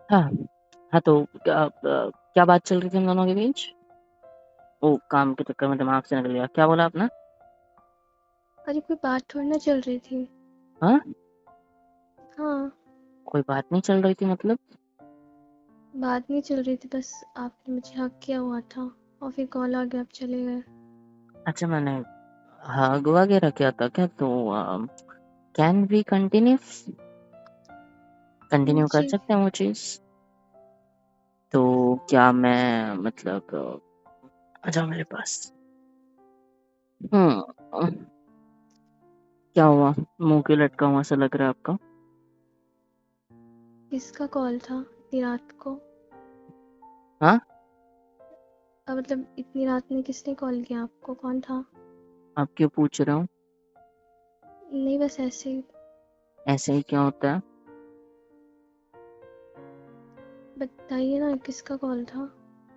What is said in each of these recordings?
हाँ, हाँ तो क्या बात चल रही थी हम दोनों के बीच? वो काम के चक्कर में दिमाग से निकल गया। क्या बोला आपने? अरे कोई बात थोड़ी ना चल रही थी। हाँ? हाँ, कोई बात नहीं चल रही थी मतलब? बात नहीं चल रही थी, बस आपने मुझे हक किया हुआ था और फिर कॉल आ गया, आप चले गए। अच्छा, मैंने हग वगैरह किया था क्या? तो कैन वी कंटिन्यू कंटिन्यू कर जी। सकते हैं वो चीज़? तो क्या मैं मतलब आ जाओ मेरे पास। हम्म, क्या हुआ? मुंह क्यों लटका हुआ सा लग रहा है आपका? किसका कॉल था इतनी रात को? हाँ? मतलब इतनी रात में किसने कॉल किया आपको, कौन था? आप क्यों पूछ रहे हो? नहीं, बस ऐसे ही। ऐसे ही क्या होता है? बताइए ना, किसका कॉल था?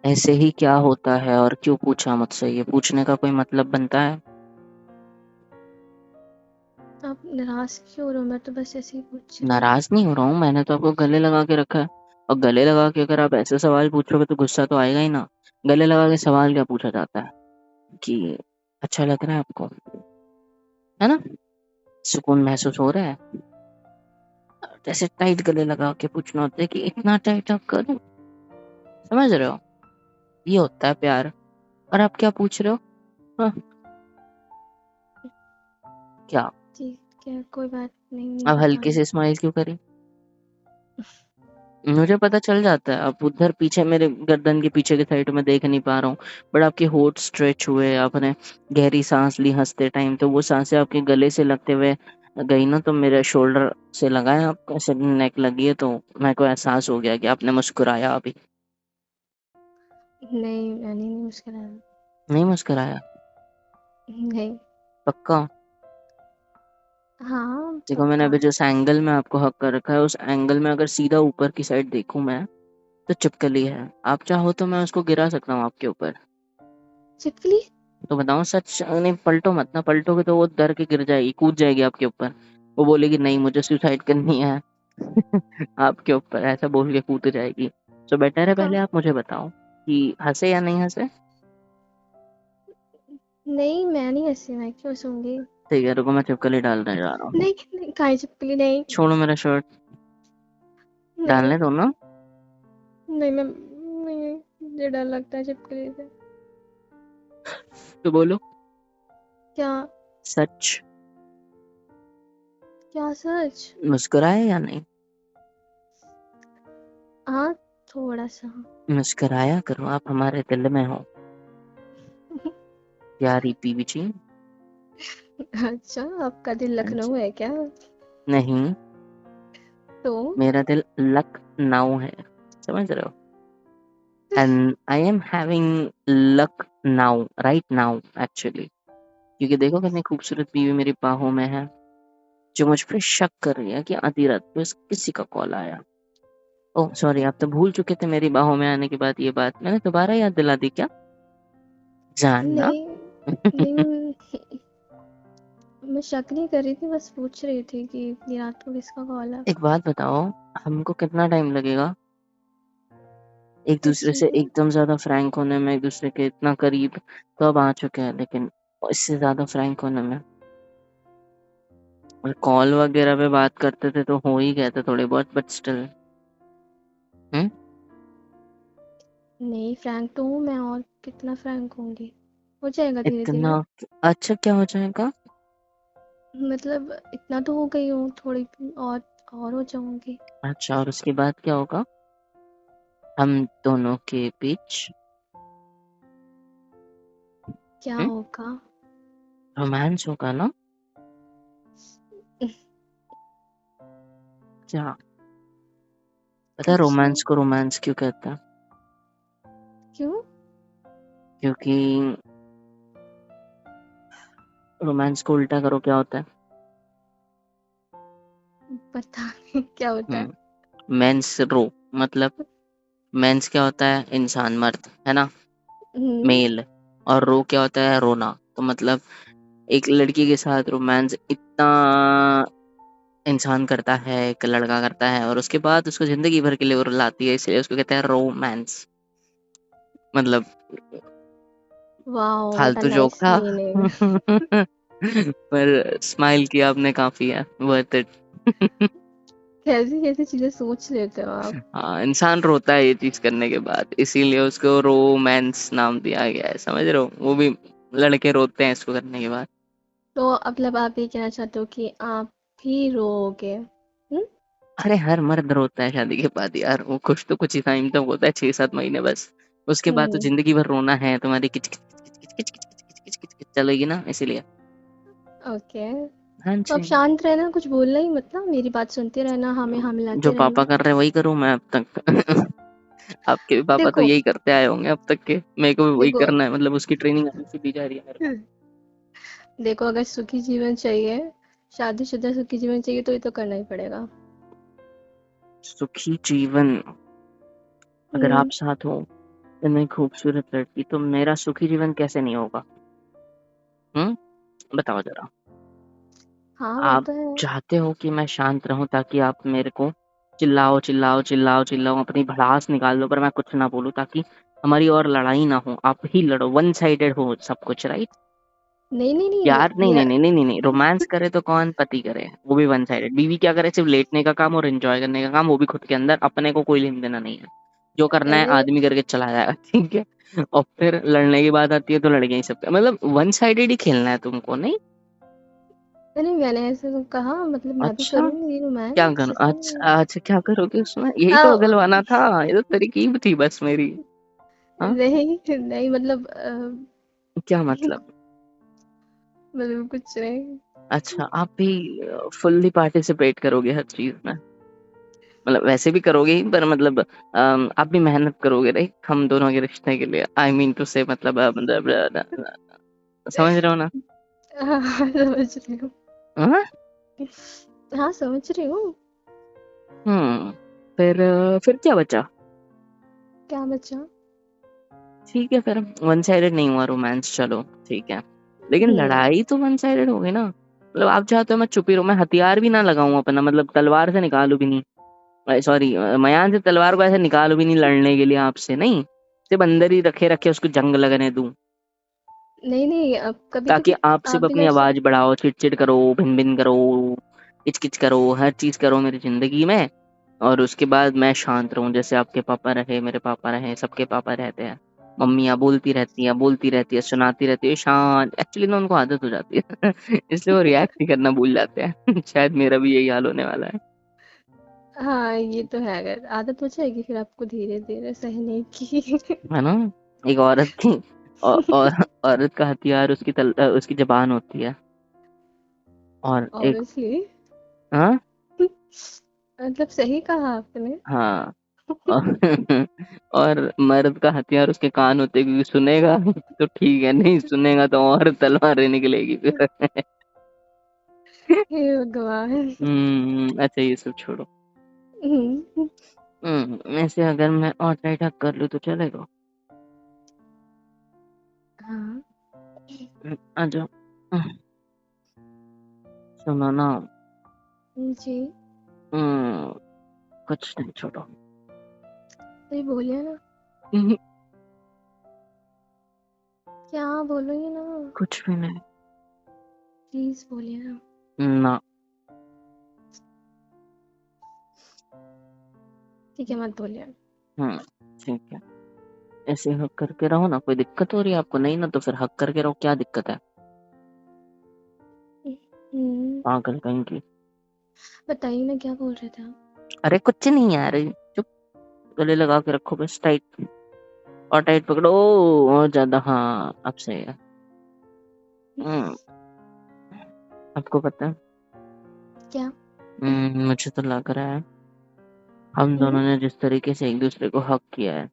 ऐसे ही क्या होता है और क्यों पूछा मुझसे? ये पूछने का कोई मतलब बनता है? आप नाराज क्यों हो रहे हो? मैं तो बस ऐसे ही पूछ रही हूँ। नाराज नहीं हो रहा हूँ, मैंने तो आपको गले लगा के रखा है। और गले लगा के अगर आप ऐसे सवाल पूछोगे तो गुस्सा तो आएगा ही ना। गले लगा के सवाल क्या पूछा जाता है? कि अच्छा लग रहा है आपको, है ना? सुकून महसूस हो रहा है? जैसे टाइट गले लगा के पूछना होता है कि इतना टाइट आप करूं। समझ रहे हो? ये होता है प्यार। और आप क्या पूछ रहे हो? हाँ, क्या? ठीक है, कोई बात नहीं, अब हल्के बताना। से स्माइल क्यों करी? मुझे पता चल जाता है। आप उधर पीछे मेरे गर्दन के पीछे के साइड में देख नहीं पा रहा हूँ, बट आपके होठ स्ट्रेच हुए, आपने गहरी सांस ली हंसते टाइम, तो वो सांसें आपके गले से लगते हुए गई ना, तो मेरे शोल्डर से लगा है, आपको ऐसे नेक लगी है, तो मेरे को एहसास हो गया कि आपने मुस्कुराया अभी। नहीं, मैंने नहीं मुस्कुराया। नहीं मुस्कुराया? नहीं। पक्का? हाँ, देखो, मैंने पक्का। अभी जिस एंगल में आपको हक कर रखा है, उस एंगल में अगर सीधा ऊपर की साइड देखूं मैं, तो चिपकली है। आप चाहो तो मैं उसको गिरा सकता हूँ आपके ऊपर। चिपकली? तो बताऊं सच? नहीं, पलटो मत ना। पलटोगे तो वो डर के गिर जाएगी, कूद जाएगी आपके ऊपर। वो बोलेगी नहीं मुझे सुसाइड करनी है। आपके ऊपर ऐसा बोल के कूद जाएगी। तो बेटर है पहले हाँ। आप मुझे बताओ कि हंसे या नहीं हंसे। नहीं, मैं नहीं हंसी, मैं क्यों हंसूंगी? ठीक है, रुको मैं चिपकली डालने जा रहा हूँ। नहीं नहीं, काहे चिपकली? नहीं। छोड़ो मेरा शर्ट। नहीं। डालने दो ना। नहीं, मैं नहीं, मुझे डर लगता है चिपकली से। तो बोलो क्या? सच। क्या सच? मुस्कुराए या नहीं? हाँ, थोड़ा सा। मुस्कुराया करो, आप हमारे दिल में हो, प्यारी पीवी जी। अच्छा, आपका दिल हाँ जी। लखनऊ है क्या? नहीं, तो मेरा दिल लखनऊ है। समझ रहे हो? And I am having luck now, right now actually. क्योंकि देखो कितनी खूबसूरत बीवी मेरी बाहों में है, जो मुझ पे शक कर रही है कि आधी रात को किसी का कॉल आया। ओह सॉरी, आप तो भूल चुके थे मेरी बाहों में आने के बाद ये बात। मैंने दोबारा याद दिला दी क्या? जानना। नहीं नहीं, मैं शक नहीं कर रही थी, बस पूछ रही थी कि इतनी रात को किसका कॉल है। एक बात बताओ, हमको कितना टाइम लगेगा एक किस दूसरे से चीज में? एकदम ज्यादा फ्रैंक होने में, एक दूसरे के इतना करीब? तो अब आ चुके हैं, लेकिन इससे ज्यादा फ्रैंक होने में। और कॉल वगैरह पे बात करते थे तो हो ही गए थे थोड़े बहुत, बट स्टिल। हम्म। नहीं, फ्रैंक तो हूँ मैं, और कितना फ्रैंक होंगी। हो जाएगा धीरे इतना? धीरे। अच्छा, क्या हो जाएगा? मतलब इतना तो हो गई हूँ, थोड़ी और हो जाऊंगी। अच्छा, और उसके बाद क्या होगा हम दोनों के बीच? क्या होगा? रोमांस होगा ना? क्या? पता है कुछ नहीं। रोमांस को रोमांस क्यों कहते हैं? क्यों? क्योंकि रोमांस को उल्टा करो क्या होता है? पता नहीं क्या होता है। मेंस रो, मतलब मेंस क्या होता है? इंसान, मर्द, है ना? हम्म। मेल। और रो क्या होता है? रोना। तो मतलब एक लड़की के साथ रोमांस इतना इंसान करता है, एक लड़का करता है और उसके बाद उसको ज़िंदगी भर के लिए वो रुलाती है, इसलिए उसको कहते हैं रोमांस। मतलब वाओ, व्हाट अ फालतू जोक नाइस था। मीनिंग। पर स्माइल किया आपने काफ़ी है, वर्थ इट। कैसी कैसी चीजें सोच लेते हो आप। हाँ, इंसान रोता है ये चीज़ करने के बाद, इसीलिए उसको रोमांस नाम दिया गया है, समझ रहे हो? वो भी लड़के रोते हैं इसको करने के बाद। तो मतलब आप ये कहना चाहते हो कि आप भी रोओगे? अरे हर मर्द रोता है शादी के बाद यार, वो खुश तो कुछ ही टाइम तक होता है, 6-7 महीने बस। उसके बाद तो हम्म। ज़िंदगी भर रोना है, तुम्हारी किच किच किच किच किच किच किच किच किच किच चलेगी ना, इसीलिए। ओके। हाँ तो अब जी। शांत रहना, कुछ बोलना ही मतलब, मेरी बात सुनते रहना, हाँ में हाँ जो मिलाते पापा रहना। कर रहे हैं वही करूँ मैं अब तक। आपके भी पापा तो देखो यही करते आए होंगे अब तक के, मेरे को भी वही देखो करना है, मतलब उसकी ट्रेनिंग अभी से दी जा रही है मेरे को। देखो, अगर सुखी जीवन चाहिए, शादीशुदा सुखी जीवन चाहिए, तो ये तो करना ही पड़ेगा। सुखी जीवन, अगर आप हम्म। साथ हो इतनी खूबसूरत लड़की, तो मेरा सुखी जीवन कैसे नहीं होगा? बताओ जरा। हाँ वो आप तो है। चाहते हो कि मैं शांत रहूं ताकि आप मेरे को चिल्लाओ चिल्लाओ चिल्लाओ चिल्लाओ, अपनी भड़ास निकाल दो, पर मैं कुछ ना बोलूं, ताकि हमारी और लड़ाई ना हो, आप ही लड़ो, वन साइडेड हो सब कुछ, राइट? नहीं नहीं नहीं, यार नहीं मेरा नहीं नहीं नहीं नहीं नहीं, रोमांस करे तो कौन पति करे, वो भी वन साइडेड। बीवी क्या करे, सिर्फ लेटने का काम और एंजॉय करने का काम, वो भी खुद के अंदर, अपने को कोई लेन देना नहीं है। जो करना है अरे आदमी करके चला जाएगा। ठीक है। और फिर लड़ने की बात आती है तो लड़के ही सब, मतलब वन साइडेड ही खेलना है तुमको, नहीं? नहीं, मैंने ऐसे तो कहा, मतलब मैं भी अच्छा, करूंगी क्या रोमांस, करूं? ऐसा नहीं अच्छा अच्छा, क्या करोगे उसमें? यही है। तो अगलवाना था, ये तो तरकीब थी बस मेरी। हाँ, नहीं नहीं, मतलब क्या मतलब? मतलब कुछ नहीं। अच्छा, आप भी फुल्ली पार्टिसिपेट करोगे हर चीज में? मतलब वैसे भी करोगे ही, पर मतलब आप भी मेहनत करोगे, राइट? हम दोनों के रिश्ते के लिए, आई मीन टू से, मतलब मतलब समझ रहे हो ना? हाँ हाँ, समझ रही हूँ। हाँ? हाँ समझ रही हूँ। हम्म। फिर क्या बचा? क्या बचा? ठीक है, फिर वन साइडेड नहीं हुआ रोमांस, चलो ठीक है। लेकिन हम्म। लड़ाई तो वन साइडेड हो गई ना। मतलब आप चाहते हो मैं चुप ही रहूं, मैं हथियार भी ना लगाऊं अपना, मतलब तलवार से निकालू भी नहीं, सॉरी, मयान से तलवार को ऐसे निकालू भी नहीं लड़ने के लिए आपसे, नहीं। सिर्फ अंदर ही रखे रखे उसको जंग लगने दूं, नहीं नहीं, अब कभी ताकि कभी आप आप सिर्फ भी अपनी कर आवाज बढ़ाओ, चिड़चिड़ करो, भिन भिन करो, किचकिच करो, हर चीज करो मेरी जिंदगी में। और उसके बाद मैं शांत रहूं, जैसे आपके पापा रहे, मेरे पापा रहे, सबके पापा रहते हैं। मम्मियाँ बोलती रहती है, सुनाती रहती है, शांत। एक्चुअली ना उनको आदत हो जाती है। इसलिए वो रिएक्ट ही करना भूल जाते हैं। शायद मेरा भी यही हाल होने वाला है। हाँ ये तो है, अगर आदत हो जाएगी फिर आपको धीरे धीरे सहने की। है ना? एक औरत की और औरत का हथियार उसकी जबान होती है। और एक, ऑब्वियसली। हाँ मतलब सही कहा आपने। हाँ, और, और मर्द का हथियार उसके कान होते हैं, क्योंकि सुनेगा तो ठीक है, नहीं सुनेगा तो और तलवारें निकलेगी फिर। हे भगवान। अच्छा ये सब छोड़ो। हम्म। ऐसे अगर मैं और टाइट हक कर लूँ तो चलेगा? हाँ आ जाओ। सुनो ना। जी। हम्म, कुछ नहीं, छोड़ो। सही बोलिए ना। क्या बोलोगे ना? कुछ भी नहीं। प्लीज बोलिए ना। ना। ठीक है, मत बोलिए। हम्म, ठीक है। ऐसे हक करके रहो ना, कोई दिक्कत हो रही है आपको? नहीं ना, तो फिर हक करके रहो, क्या दिक्कत है? हम्म। पागल कहीं की। बताइए ना, क्या बोल रहे थे आप? अरे कुछ नहीं यार, चुप। गले लगा के रखो बस, टाइट। और टाइट पकड़ो, और ज्यादा, हाँ अब सही है। हम्म, आपको पता है, क्या? मुझे तो लग रहा है हम हम्म। दोनों ने जिस तरीके से एक दूसरे को हक किया है,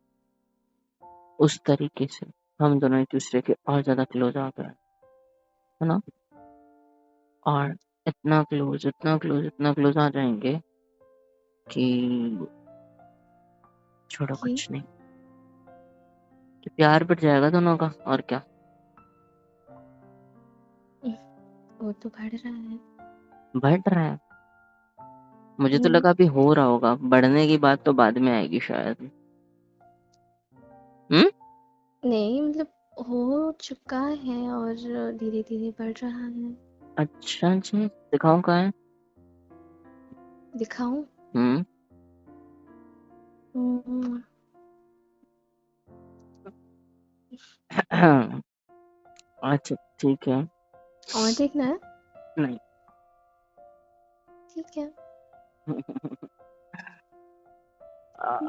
उस तरीके से हम दोनों एक दूसरे के और ज्यादा क्लोज आ गए, है ना? और इतना क्लोज, इतना क्लोज, इतना क्लोज आ जाएंगे कि छोड़ो, कि कुछ नहीं, कि प्यार बढ़ जाएगा दोनों का, और क्या। वो तो बढ़ रहा है। बढ़ रहा है? मुझे तो लगा अभी हो रहा होगा, बढ़ने की बात तो बाद में आएगी शायद। नहीं मतलब हो चुका है और धीरे धीरे बढ़ रहा है। अच्छा जी, दिखाऊं कहाँ है? दिखाऊं? हम्म। हम्म, अच्छा ठीक है। और देखना है? नहीं। ठीक है।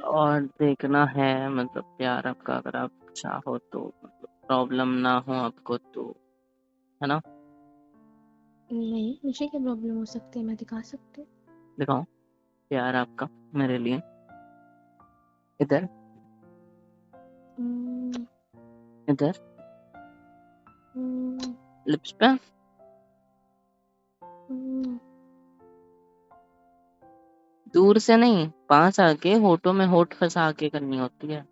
और देखना है मतलब प्यार आपका, अगर आप चाहो तो, मतलब प्रॉब्लम ना हो आपको तो, है ना? नहीं, मुझे क्या प्रॉब्लम हो सकती है, मैं दिखा सकती हूँ। दिखाओ प्यार आपका मेरे लिए। इधर, हम्म, इधर हम्म, लिप्स पे। हम्म, दूर से नहीं, पास आके होठों में होठ फंसा के करनी होती है।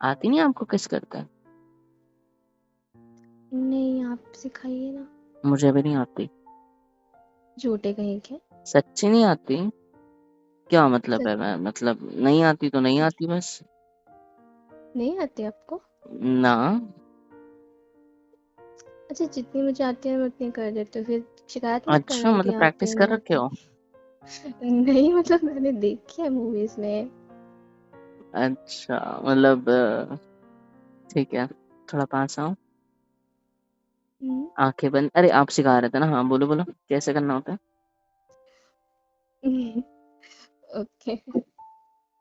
आती नहीं आपको किस करता है? नहीं, आप सिखाइए ना। मुझे भी नहीं आती। झूठे कहीं के। सच्ची नहीं आती। क्या मतलब सच है? मैं मतलब नहीं आती तो नहीं आती बस। नहीं आती आपको? ना। अच्छा, जितनी मुझे आती है मैं उतनी कर देती हूँ, फिर शिकायत मत अच्छा, करना कि मतलब आती प्रैक्टिस कर नहीं रखे आती। हो? नहीं मतलब मैंने देखी है मूवीज में। अच्छा, मतलब ठीक है, थोड़ा पास आओ। हम्म, आंखें बंद। अरे आप सिखा रहे थे ना, हाँ बोलो बोलो कैसे करना होता है। ओके।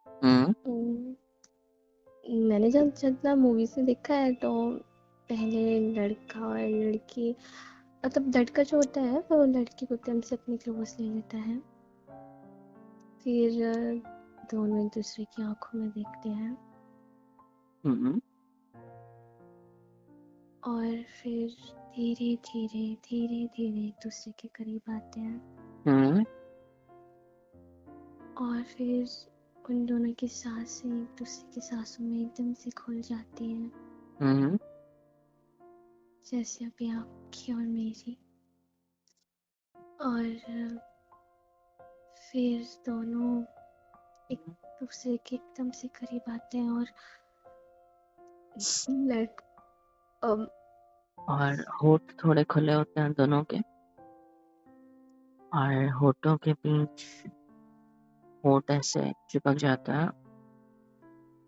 हम्म। मैंने जब जितना मूवीज में देखा है तो पहले लड़का और लड़की, मतलब लड़का जो होता है वो लड़की को एकदम से अपने क्लोज ले लेता है। फिर दोनों एक दूसरे की आंखों में देखते हैं हम्म। और फिर धीरे धीरे धीरे धीरे एक दूसरे के करीब आते हैं। हम्म। और फिर उन दोनों की सांसें एक दूसरे की सांसों में एकदम से घुल जाती हैं, हम्म। जैसे अभी आपकी और मेरी। और फिर दोनों एक दूसरे के एकदम से करीब आते हैं और लड़ अम, और होठ थोड़े खुले होते हैं दोनों के, और होठों के बीच होठ ऐसे चिपक जाता है।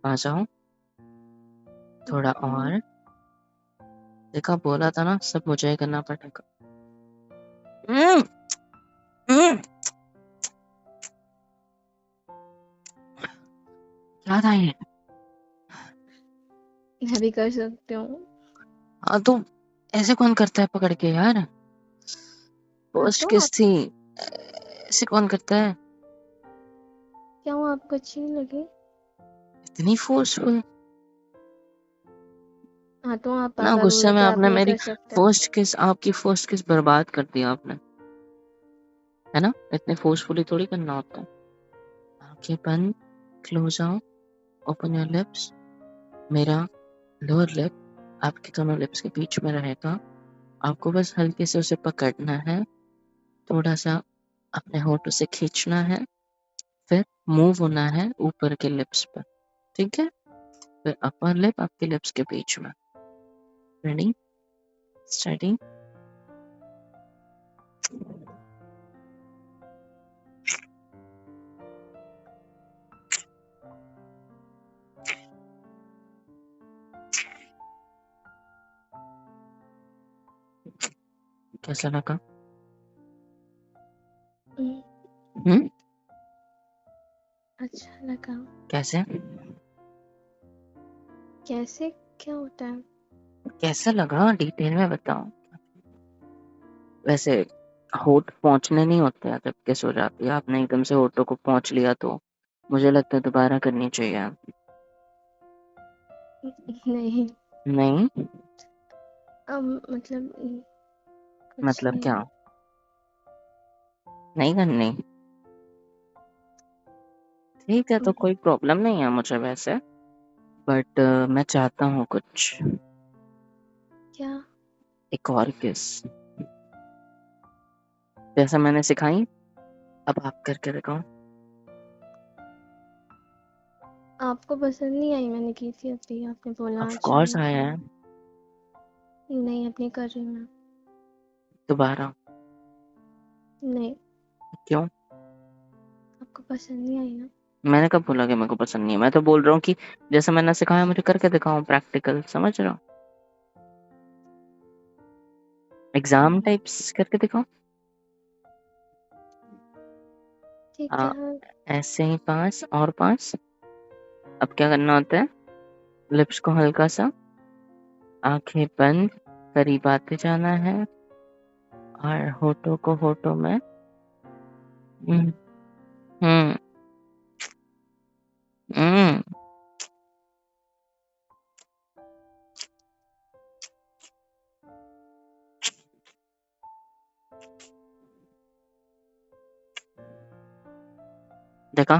पास आओ थोड़ा हम्म, और। देखा, बोला था ना सब मुझे ही करना पड़ेगा। हम्म। हम्म। क्या था ये? मैं भी कर सकती हूँ। हाँ तो ऐसे कौन करता है पकड़ के यार? हाँ फर्स्ट तो किस आप, थी, ऐसे कौन करता है? क्या वो आपको अच्छी नहीं लगी? इतनी फोर्सफुल? हाँ तो आप ना पापा गुस्से में बोलते आप आपने नहीं मेरी कर सकते। फर्स्ट किस, आपकी फर्स्ट किस बर्बाद कर दिया आपने, है ना? इतने फोर्सफुली थोड़ी करना होता है। आंखें बंद, क्लोज आओ, ओपन योर लिप्स। मेरा लोअर लिप आपके दोनों लिप्स के बीच में रहेगा। आपको बस हल्के से उसे पकड़ना है, थोड़ा सा अपने होठों से खींचना है, फिर मूव होना है ऊपर के लिप्स पर। ठीक है? फिर अपर लिप आपके लिप्स के बीच में। Ready, starting. कैसा लगा? हम्म, हम्म। अच्छा लगा। कैसे? कैसे? क्या होता है? कैसा लगा डिटेल में बताओ। वैसे होठ पहुंचने नहीं होते हैं जब किस हो जाती है, आपने एकदम से होठों को पहुंच लिया तो मुझे लगता है दोबारा करनी चाहिए। नहीं, नहीं? मतलब कुछ मतलब नहीं। क्या? नहीं करनी? ठीक है, तो कोई प्रॉब्लम नहीं है मुझे वैसे, बट मैं चाहता हूँ कुछ, क्या? एक और किस, जैसा मैंने सिखाई अब आप करके दिखाओ। आपको पसंद नहीं आई, मैंने की थी अभी, आपने बोला ऑफ अच्छा कोर्स नहीं आया था। है। नहीं, अब नहीं कर रही मैं। दोबारा? नहीं, क्यों? आपको पसंद नहीं आई ना। मैंने कब बोला कि मेरे को पसंद नहीं है? मैं तो बोल रहा हूँ कि जैसे मैंने सिखाया मुझे करके दिखाओ, प्रैक्टिकल, समझ रहा हूँ, एग्जाम हम्म, टाइप्स करके दिखाओ। ठीक है हाँ, हाँ। ऐसे ही 5 और 5। अब क्या करना होता है? लिप्स को हल्का सा, आंखें बंद, करीब आते जाना है और होठों को होठों में। हम्म। हम्म। हम्म। देखा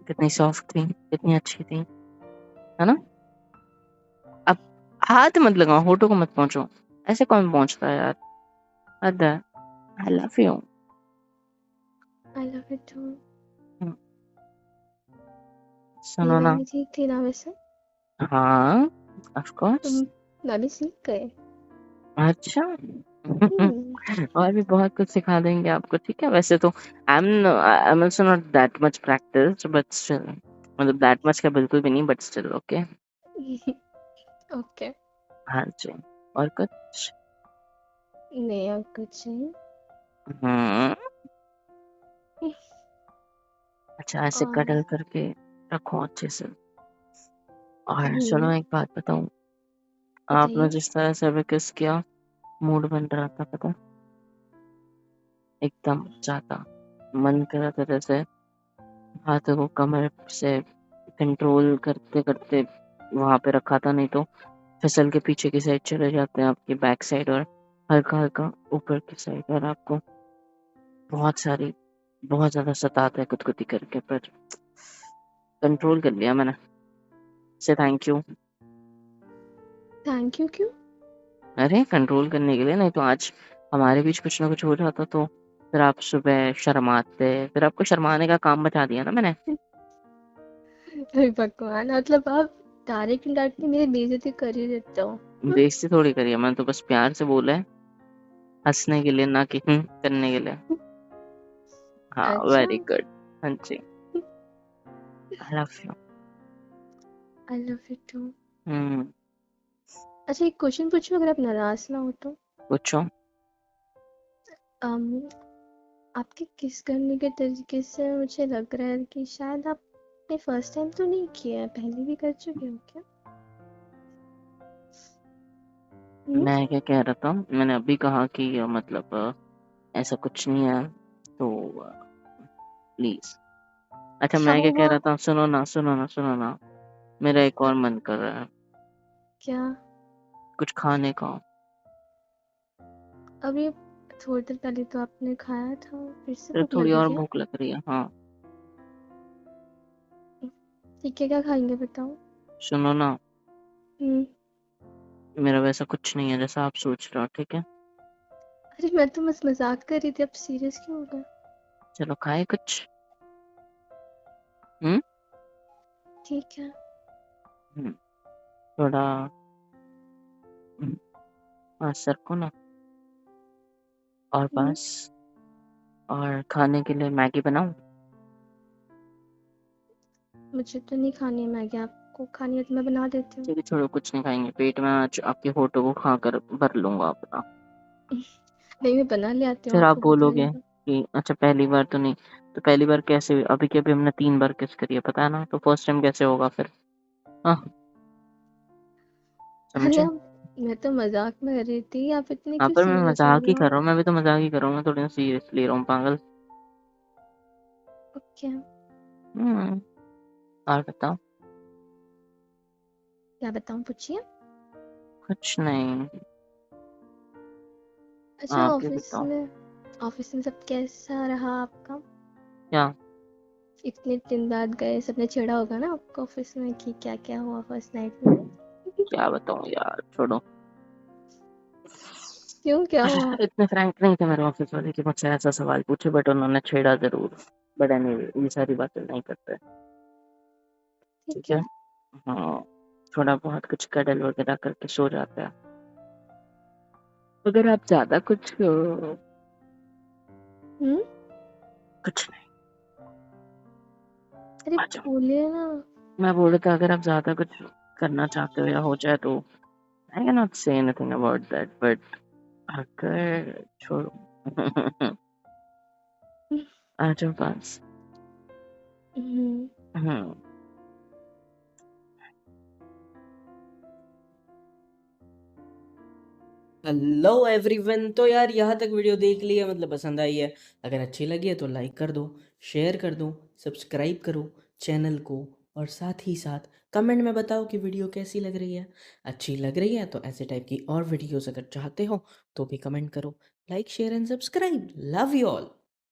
कितनी सॉफ्ट थी, कितनी अच्छी थी, है ना? अब हाथ मत लगाओ, होठों को मत पहुंचो। ऐसे कौन पहुंचता है यार? हद है। I love you. I love you too. ये सुनो ना। लाइन ठीक थी ना वैसे। हाँ, ऑफ कोर्स। तुम ना भी सीख गए। अच्छा। हम्म। और भी बहुत कुछ सिखा देंगे आपको, ठीक है? वैसे तो I am also not that much practice, but still, मतलब दैट मच का बिल्कुल भी नहीं, बट स्टिल ओके। ओके। हाँ जी। और कुछ? नहीं और कुछ नहीं। हम्म। अच्छा, ऐसे और कडल करके रखो अच्छे से। और सुनो, हम्म, एक बात बताऊं, आपने बताइए। जिस तरह से अभी किस किया, मूड बन रहा था, पता? एकदम चाहता, मन कर रहा था जैसे हाथों को कमर से कंट्रोल करते करते वहां पे रखा था, नहीं तो फिसल के पीछे की साइड चले जाते हैं, आपकी बैक साइड, और हल्का हल्का ऊपर की साइड, और आपको बहुत सारी, बहुत ज्यादा सताता है गुदगुदी करके, पर कंट्रोल कर लिया मैंने। से थैंक यू। थैंक यू क्यों? अरे कंट्रोल करने के लिए, नहीं तो आज हमारे बीच कुछ ना कुछ हो जाता तो फिर आप सुबह शर्माते, फिर आपको शर्माने का काम बता दिया ना मैंने। अरे भगवान, मतलब आप डायरेक्ट डायरेक्टली मेरी बेइज्जती कर ही देते हो। बेइज्जती थोड़ी करी है, मैंने तो बस प्यार से बोला है, हंसने के लिए, ना कि करने के लिए। हाँ, अच्छा। Very good. हाँ जी। I love you. I love you too. हम्म। अच्छा, एक क्वेश्चन पूछूं अगर आप नाराज ना हो तो। पूछो। अम, आपके किस करने के तरीके से मुझे लग रहा है कि शायद आपने फर्स्ट टाइम तो नहीं किया है, पहले भी कर चुके हो क्या? हम्म। मैं क्या कह रहा था, मैंने अभी कहा कि मतलब ऐसा कुछ नहीं है, तो प्लीज। अच्छा, क्या मैं क्या कह हुआ? रहा था, सुनो ना, सुनो ना, सुनो ना, मेरा एक और मन कर रहा है क्या? कुछ खाने का। अभी थोड़ी देर पहले तो आपने खाया था, फिर से फिर भूख थोड़ी लगी और क्या? भूख लग रही है, हाँ। ठीक है, क्या खाएंगे बताओ। सुनो ना, हम्म। मेरा वैसा कुछ नहीं है जैसा आप सोच रहे हो, ठीक है? अरे मैं तो बस मजाक कर रही थी, अब सीरियस क्यों हो गए? चलो खाए कुछ। हम्म। ठीक है। हम्म, थोड़ा। हम्म, हाँ, सर को ना, और हम्म। बस। और खाने के लिए मैगी बनाऊं? मुझे तो नहीं खानी है मैगी, आपको खानी है तो मैं बना देती हूँ। चलिए छोड़ो, कुछ नहीं खाएंगे, पेट में आज आपके होठों को खाकर भर लूंगा अपना। नहीं, मैं बना ले आती हूँ, फिर आप आपको भूख बोलोगे लगेगा। कि अच्छा पहली बार तो नहीं, तो पहली बार कैसे? अभी के अभी हमने 3 बार किस करी है, पता है ना? तो फर्स्ट टाइम कैसे होगा फिर? हाँ, अरे समझे? आप, मैं तो मजाक में कर रही थी, आप इतने हाँ, क्यों पर मैं सीरियस हो मजाक ही रहे कर हो? रहा हूँ, मैं भी तो मजाक ही कर रहा हूँ, मैं थोड़ी ना सीरियस ले रहा हूँ, पागल। ओके। हम्म। और बताओ। क्या बताऊँ, पूछिए। कुछ नहीं, अच्छा, आप ही बताओ। ऑफिस में सब कैसा रहा आपका? क्या? इतने दिन बाद गए, सबने छेड़ा होगा ना आपको ऑफिस में कि क्या क्या हुआ फर्स्ट नाइट में। क्या बताऊँ यार, छोड़ो। क्यों, क्या हुआ? इतने फ्रैंक नहीं थे मेरे ऑफिस वाले कि मुझसे ऐसा सवाल पूछे, बट उन्होंने छेड़ा ज़रूर। बट एनीवे ये सारी बातें नहीं करते, ठीक ठीक है? है। हाँ, थोड़ा बहुत कुछ कडल वगैरह करके सो जाते हैं। अगर आप ज़्यादा हुँ? कुछ नहीं, अरे आ जाओ। बोलिए ना। मैं बोल रहा था अगर आप ज़्यादा कुछ करना चाहते हो या हो जाए तो I can not say anything about that, but अगर छोड़ो। आ जाओ पास। हुँ। हुँ। Hello everyone. तो यार यहाँ तक वीडियो देख ली है, मतलब पसंद आई है। अगर अच्छी लगी है तो लाइक कर दो, शेयर कर दो, सब्सक्राइब करो चैनल को, और साथ ही साथ कमेंट में बताओ कि वीडियो कैसी लग रही है। अच्छी लग रही है तो ऐसे टाइप की और वीडियोस अगर चाहते हो तो भी कमेंट करो। Like share and subscribe. Love you all.